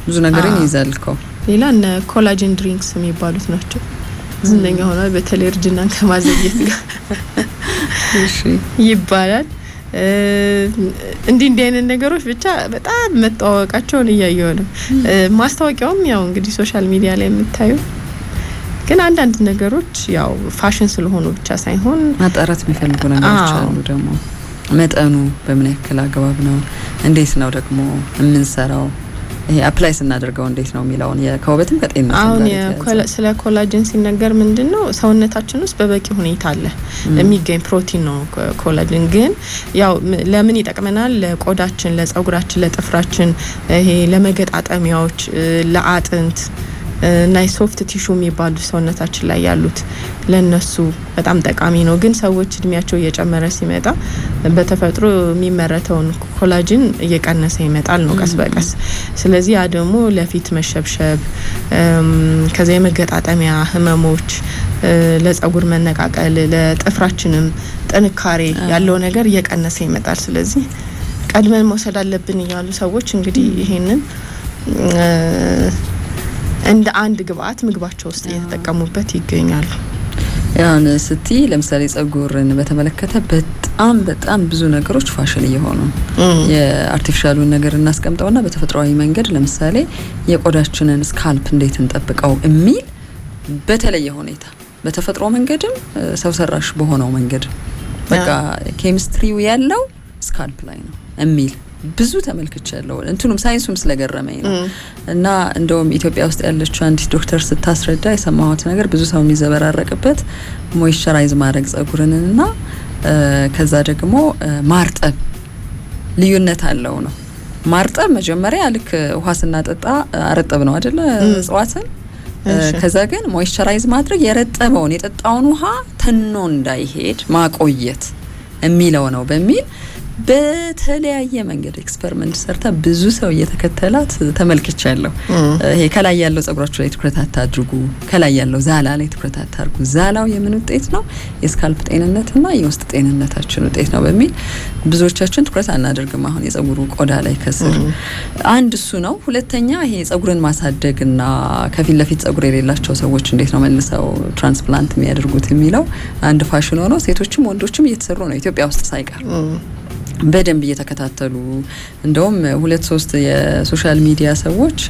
ብዙ ነገርን ይዛልከው። ሌላ እነ ኮላጅን ድሪንክስ የሚባሉት ናቸው ዝነኛ ሆኗል። በተለይ እርጅናን ከማዘግየት ጋር ይባላል። እንዲህ አይነት ነገሮች ብቻ በጣም መጣወቃቸውን እያየሁ ነው። ማስታወቂያውም ያው እንግዲህ ሶሻል ሚዲያ ላይ የምታዩ ግን አንዳንድ ነገሮች ያው ፋሽን ስለሆኑ ብቻ ሳይሆን ማጣራት የሚፈልጉ ነገሮች አሉ። ደግሞ መጠኑ በምን ያክል አግባብ ነው፣ እንዴት ነው ደግሞ የምንሰራው፣ ይሄ አፕላይ ስናደርገው እንዴት ነው የሚለውን ከውበትም ከጤንነት አሁን ስለ ኮላጅን ሲነገር ምንድነው ሰውነታችን ውስጥ በበቂ ሁኔታ አለ የሚገኝ ፕሮቲን ነው ኮላጅን። ግን ያው ለምን ይጠቅመናል? ለቆዳችን፣ ለጸጉራችን፣ ለጥፍራችን፣ ይሄ ለመገጣጠሚያዎች፣ ለአጥንት እና የሶፍት ቲሹ የሚባሉ ሰውነታችን ላይ ያሉት ለነሱ በጣም ጠቃሚ ነው። ግን ሰዎች እድሜያቸው እየጨመረ ሲመጣ በተፈጥሮ የሚመረተውን ኮላጅን እየቀነሰ ይመጣል ነው ቀስ በቀስ። ስለዚህ ያ ደግሞ ለፊት መሸብሸብ፣ ከዛ የመገጣጠሚያ ህመሞች፣ ለጸጉር መነቃቀል፣ ለጥፍራችንም ጥንካሬ ያለው ነገር እየቀነሰ ይመጣል። ስለዚህ ቀድመን መውሰድ አለብን እያሉ ሰዎች እንግዲህ ይሄንን እንደ አንድ ግብአት ምግባቸው ውስጥ እየተጠቀሙበት ይገኛሉ። ያን ስቲ ለምሳሌ ጸጉርን በተመለከተ በጣም ብዙ ነገሮች ፋሽን እየሆኑ የአርቲፊሻሉን ነገር እናስቀምጠውና በተፈጥሯዊ መንገድ ለምሳሌ የቆዳችንን ስካልፕ እንዴት እንጠብቀው የሚል በተለየ ሁኔታ በተፈጥሮ መንገድም ሰው ሰራሽ በሆነው መንገድ በቃ ኬሚስትሪው ያለው ስካልፕ ላይ ነው የሚል ብዙ ተመልክቻለሁ። እንትኑም ሳይንሱም ስለገረመኝ ነው። እና እንደውም ኢትዮጵያ ውስጥ ያለችው አንዲት ዶክተር ስታስረዳ የሰማሁት ነገር ብዙ ሰው የሚዘበራረቅበት ሞይስቸራይዝ ማድረግ ጸጉርንና ከዛ ደግሞ ማርጠብ ልዩነት አለው ነው። ማርጠብ መጀመሪያ ልክ ውሃ ስናጠጣ አረጠብ ነው አይደለ እጽዋትን። ከዛ ግን ሞይስቸራይዝ ማድረግ የረጠበውን የጠጣውን ውሃ ተኖ እንዳይሄድ ማቆየት የሚለው ነው በሚል በተለያየ መንገድ ኤክስፐሪመንት ሰርታ ብዙ ሰው እየተከተላት ተመልክቻለሁ። ይሄ ከላይ ያለው ጸጉራችሁ ላይ ትኩረት አታድርጉ፣ ከላይ ያለው ዛላ ላይ ትኩረት አታድርጉ፣ ዛላው የምን ውጤት ነው? የስካልፕ ጤንነትና የውስጥ ጤንነታችን ውጤት ነው በሚል ብዙዎቻችን ትኩረት አናደርግም። አሁን የጸጉሩ ቆዳ ላይ ከስር አንድ እሱ ነው። ሁለተኛ ይሄ ጸጉርን ማሳደግና ከፊት ለፊት ጸጉር የሌላቸው ሰዎች እንዴት ነው መልሰው ትራንስፕላንት የሚያደርጉት የሚለው አንድ ፋሽን ሆኖ ሴቶችም ወንዶችም እየተሰሩ ነው ኢትዮጵያ ውስጥ ሳይቀር በደንብ እየተከታተሉ እንደውም 2-3 የሶሻል ሚዲያ ሰዎች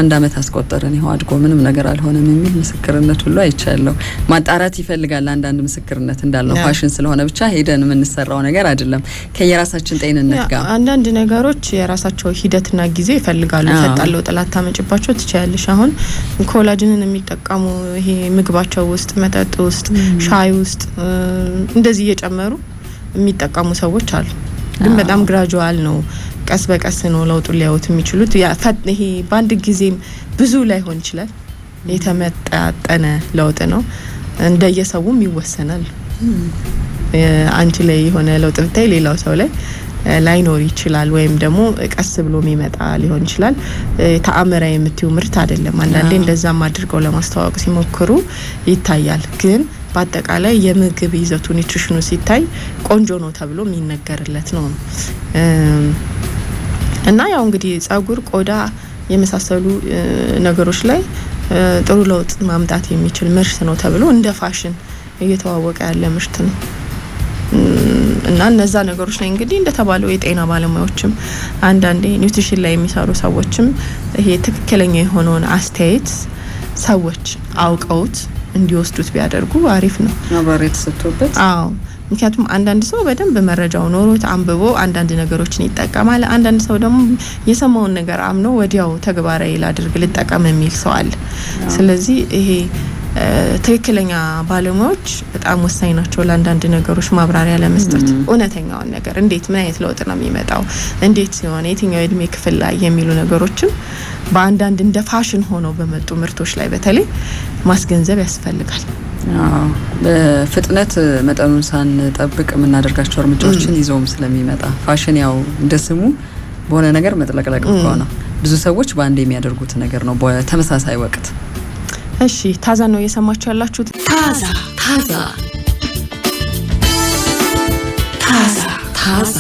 አንድ አመት አስቆጠረን ይሄው አድጎ ምንም ነገር አልሆነም የሚል ምስክርነት ሁሉ አይቻለሁ። ማጣራት ይፈልጋል አንዳንድ ምስክርነት እንዳለው ፋሽን ስለሆነ ብቻ ሄደን የምንሰራው ነገር አይደለም። ከየራሳችን ጤንነት ጋር አንዳንድ ነገሮች የራሳቸው ሂደትና ጊዜ ይፈልጋሉ። ፈጣለው ጥላት ታመጭባቸው ትችያለሽ። አሁን ኮላጅንን የሚጠቀሙ ይሄ ምግባቸው ውስጥ፣ መጠጥ ውስጥ፣ ሻይ ውስጥ እንደዚህ እየጨመሩ የሚጠቀሙ ሰዎች አሉ። ግን በጣም ግራጁዋል ነው፣ ቀስ በቀስ ነው ለውጡን ሊያዩት የሚችሉት። ይሄ በአንድ ጊዜም ብዙ ላይሆን ይችላል። የተመጣጠነ ለውጥ ነው፣ እንደየሰውም ይወሰናል። አንቺ ላይ የሆነ ለውጥ ብታይ ሌላው ሰው ላይ ላይኖር ይችላል፣ ወይም ደግሞ ቀስ ብሎ የሚመጣ ሊሆን ይችላል። ተአምራዊ የምትዩ ምርት አይደለም። አንዳንዴ እንደዛም አድርገው ለማስተዋወቅ ሲሞክሩ ይታያል። ግን በአጠቃላይ የምግብ ይዘቱ ኒውትሪሽኑ ሲታይ ቆንጆ ነው ተብሎ የሚነገርለት ነው። እና ያው እንግዲህ ጸጉር፣ ቆዳ የመሳሰሉ ነገሮች ላይ ጥሩ ለውጥ ማምጣት የሚችል ምርት ነው ተብሎ እንደ ፋሽን እየተዋወቀ ያለ ምርት ነው። እና እነዛ ነገሮች ላይ እንግዲህ እንደተባለው የጤና ባለሙያዎችም አንዳንዴ ኒውትሪሽን ላይ የሚሰሩ ሰዎችም ይሄ ትክክለኛ የሆነውን አስተያየት ሰዎች አውቀውት እንዲወስዱት ቢያደርጉ አሪፍ ነው። ማብራሪያ ተሰጥቶበት። አዎ፣ ምክንያቱም አንዳንድ ሰው በደንብ መረጃው ኖሮት አንብቦ አንዳንድ ነገሮችን ይጠቀማል። አንዳንድ ሰው ደግሞ የሰማውን ነገር አምኖ ወዲያው ተግባራዊ ላድርግ ልጠቀም የሚል ሰው አለ። ስለዚህ ይሄ ትክክለኛ ባለሙያዎች በጣም ወሳኝ ናቸው ለአንዳንድ ነገሮች ማብራሪያ ለመስጠት። እውነተኛውን ነገር እንዴት ምን አይነት ለውጥ ነው የሚመጣው፣ እንዴት ሲሆን የትኛው የእድሜ ክፍል ላይ የሚሉ ነገሮችን በአንዳንድ እንደ ፋሽን ሆነው በመጡ ምርቶች ላይ በተለይ ማስገንዘብ ያስፈልጋል። በፍጥነት መጠኑን ሳንጠብቅ የምናደርጋቸው እርምጃዎችን ይዘውም ስለሚመጣ ፋሽን ያው እንደ ስሙ በሆነ ነገር መጥለቅለቅ ነው። ብዙ ሰዎች በአንድ የሚያደርጉት ነገር ነው በተመሳሳይ ወቅት። እሺ፣ ታዛ ነው እየሰማችሁ ያላችሁት። ታዛ